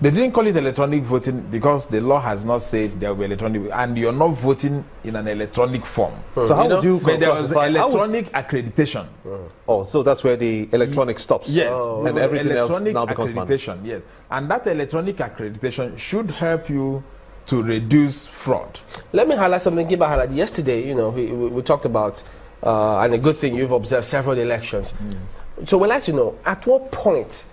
They didn't call it electronic voting because the law has not said there will be electronic, and you're not voting in an electronic form. So how would you But there was classify electronic accreditation. Oh, so that's where the electronic stops. Yes, and everything electronic else now becomes accreditation. Yes, and that electronic accreditation should help you to reduce fraud. Let me highlight something Giba highlighted yesterday. You know, we talked about, and a good thing you've observed several elections. So we'd like to know, at what point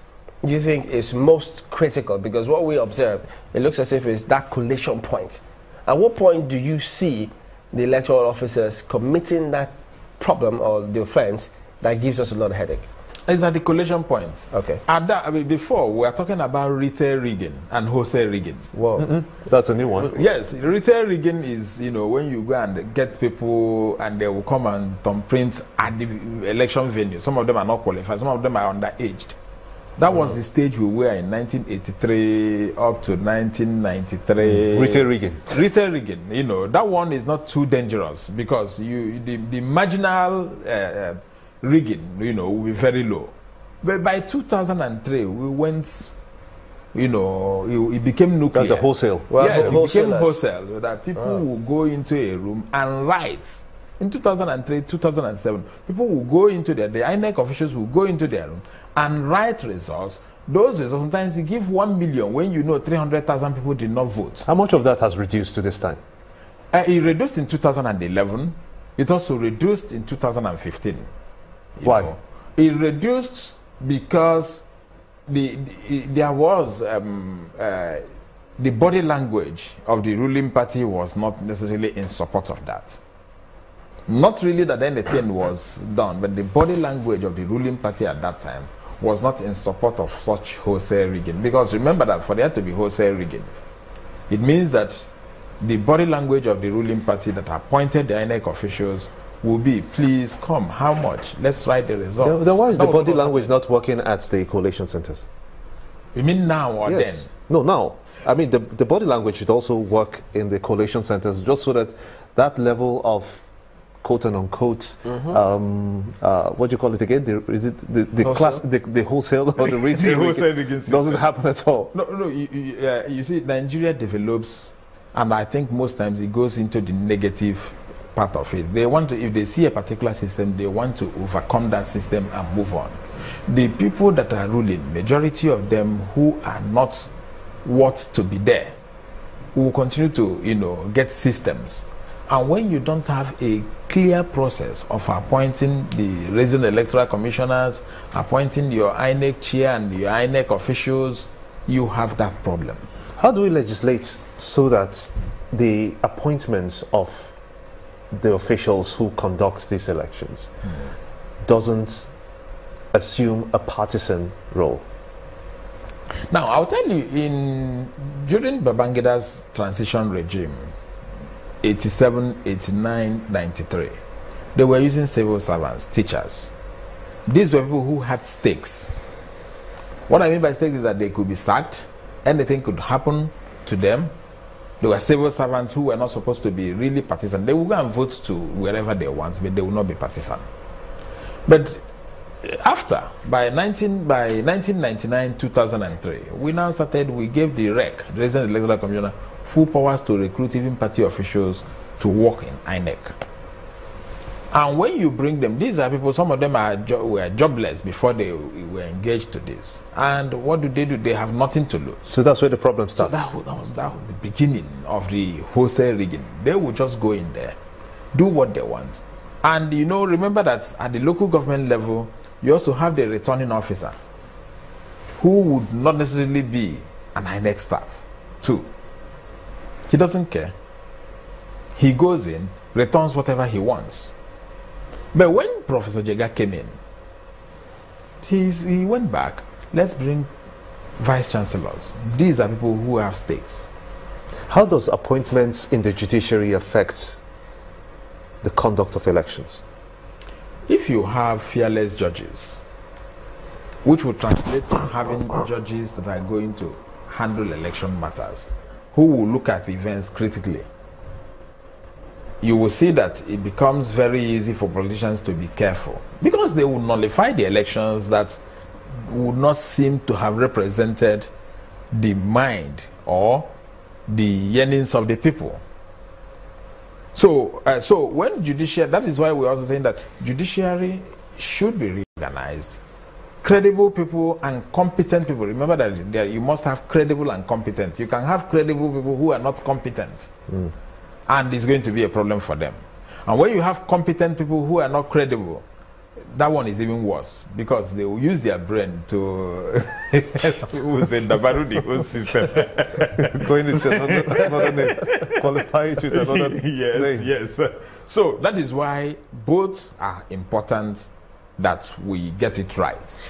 do you think is most critical? Because what we observe, it looks as if it's that collation point. At what point do you see the electoral officers committing that problem or the offense that gives us a lot of headache? It's at the collation point. Okay. At that, I mean, before, we are talking about retail rigging and wholesale rigging. Whoa. That's a new one. Yes, retail rigging is, you know, when you go and get people and they will come and thumbprint at the election venue. Some of them are not qualified, some of them are underaged. That was the stage we were in 1983 up to 1993. Retail rigging. Retail rigging, you know, that one is not too dangerous because the marginal rigging, you know, will be very low. But by 2003, we went, you know, it became nuclear. That's the wholesale. Well, Yes, it became wholesalers. wholesale, that people will go into a room and write. In 2003, 2007, people will go into the INEC officials will go into their room and write results. Those results, sometimes they give 1 million when you know 300,000 people did not vote. How much of that has reduced to this time? It reduced in 2011. It also reduced in 2015. Why? know. It reduced because there was the body language of the ruling party was not necessarily in support of that. Not really that anything was done, but the body language of the ruling party at that time was not in support of such wholesale rigging. Because remember that for there to be wholesale rigging, it means that the body language of the ruling party that appointed the INEC officials will be, please come, how much? Let's write the results. Then why is the That body was language not working at the collation centers? You mean now or Yes. then? No, now. I mean, the body language should also work in the collation centers just so that that level of quote and unquote, what do you call it again? Is it the Wholesale? class, the wholesale or the retail The wholesale rigging rigging system. doesn't happen at all? No. You see, Nigeria develops, and I think most times it goes into the negative part of it. They want to, if they see a particular system, they want to overcome that system and move on. The people that are ruling, majority of them who are not worth to be there, will continue to, you know, get systems. And when you don't have a clear process of appointing the resident electoral commissioners, appointing your INEC chair and your INEC officials, you have that problem. How do we legislate so that the appointments of the officials who conduct these elections doesn't assume a partisan role? Now, I'll tell you, during Babangida's transition regime, 87, 89, 93, they were using civil servants, teachers. These were people who had stakes. What I mean by stakes is that they could be sacked, anything could happen to them. They were civil servants who were not supposed to be really partisan. They would go and vote to wherever they want, but they will not be partisan. But after, by 1999, 2003, we now started, we gave the REC, the Resident Electoral Commissioner, full powers to recruit even party officials to work in INEC. And when you bring them, these are people, some of them were jobless before they were engaged to this. And what do? They have nothing to lose. So that's where the problem starts. So that was the beginning of the wholesale rigging. They would just go in there, do what they want. And you know, remember that at the local government level, you also have the returning officer, who would not necessarily be an INEC staff, too. He doesn't care. He goes in, returns whatever he wants. But when Professor Jega came in, he went back. Let's bring vice chancellors. These are people who have stakes. How does appointments in the judiciary affect the conduct of elections? If you have fearless judges, which would translate to having judges that are going to handle election matters, who will look at events critically, you will see that it becomes very easy for politicians to be careful, because they will nullify the elections that would not seem to have represented the mind or the yearnings of the people. So, when judiciary, that is why we're also saying that judiciary should be reorganized. Credible people and competent people. Remember that you must have credible and competent. You can have credible people who are not competent, and it's going to be a problem for them. And when you have competent people who are not credible, that one is even worse, because they will use their brain to dabaru the whole system. Going into another name, qualify it with another name. Yes. So that is why both are important, that we get it right.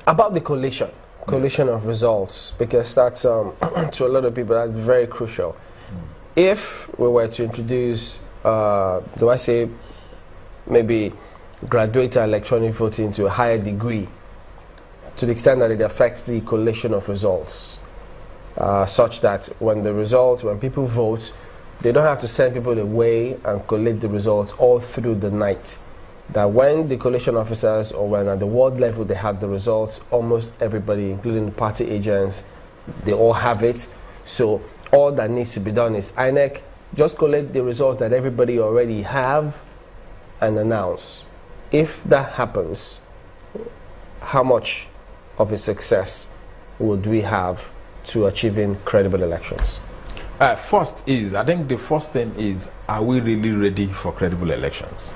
About the collation of results, because that's to a lot of people that's very crucial. If we were to introduce, maybe graduate electronic voting to a higher degree, to the extent that it affects the collation of results, such that when people vote, they don't have to send people away and collect the results all through the night. That when the collation officers, or when at the ward level they have the results, almost everybody, including the party agents, they all have it. So all that needs to be done is INEC just collect the results that everybody already have and announce. If that happens, how much of a success would we have to achieving credible elections? I think the first thing is, are we really ready for credible elections?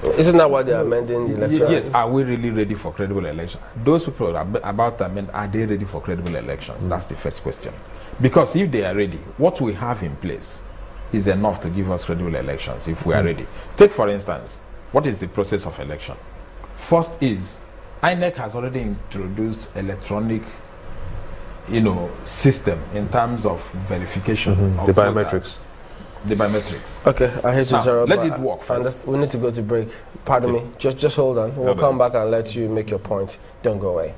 Isn't that why they're amending the Electoral? Yes, are we really ready for credible elections? Those people about to amend, are they ready for credible elections? That's the first question. Because if they are ready, what we have in place is enough to give us credible elections if we are ready. Take, for instance, what is the process of election? First is, INEC has already introduced electronic, system in terms of verification of the voters. biometrics. The biometrics. Okay, I hate to interrupt. Let it work first. We need to go to break. Pardon me. Just hold on. We'll come back and let you make your point. Don't go away.